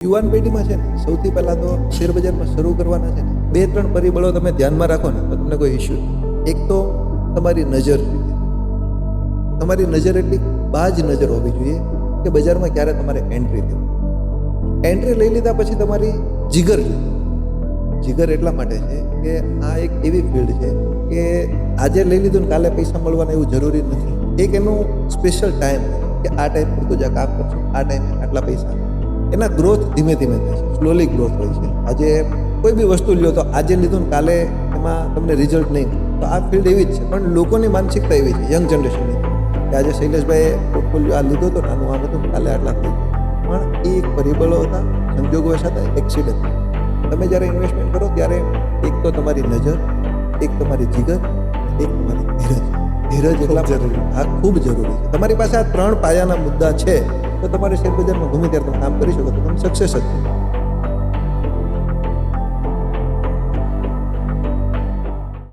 યુવાન પેઢીમાં છે ને સૌથી પહેલાં તો શેરબજારમાં શરૂ કરવાના છે ને 2-3 પરિબળો તમે ધ્યાનમાં રાખો ને તો તમને કોઈ ઇશ્યુ નહીં. એક તો તમારી નજર જોઈએ. તમારી નજર એટલી બાજ નજર હોવી જોઈએ કે બજારમાં ક્યારે તમારે એન્ટ્રી દેવી. એન્ટ્રી લઈ લીધા પછી તમારી જીગર જોઈએ. જીગર એટલા માટે છે કે આ એક એવી ફિલ્ડ છે કે આજે લઈ લીધું ને કાલે પૈસા મળવાના એવું જરૂરી નથી. એક એનું સ્પેશિયલ ટાઈમ કે આ ટાઈમ પૂરતું જ આ કામ કરશો, આ ટાઈમે આટલા પૈસા. એના ગ્રોથ ધીમે ધીમે થાય છે, સ્લોલી ગ્રોથ હોય છે. આજે કોઈ બી વસ્તુ લ્યો તો આજે લીધું ને કાલે એમાં તમને રિઝલ્ટ નહીં, તો આ ફિલ્ડ એવી જ છે. પણ લોકોની માનસિકતા એવી છે, યંગ જનરેશનની, કે આજે શૈલેષભાઈએ પોર્ટફોલિયો આ લીધો તો નાનું આમ હતું, કાલે આટલા થઈ ગયા. પણ એ એક પરિબળો હતા, સંજોગો હતા, એક્સિડન્ટ. તમે જ્યારે ઇન્વેસ્ટમેન્ટ કરો ત્યારે એક તો તમારી નજર, એક તમારી જીગર, એક તમારી ધીરજ. ધીરજ એટલા જરૂરી, આ ખૂબ જરૂરી છે. તમારી પાસે આ 3 પાયાના મુદ્દા છે તો તમારે શેરબજારમાં ગમે ત્યારે તમે કામ કરી શકો તો તમે સક્સેસ જ છો.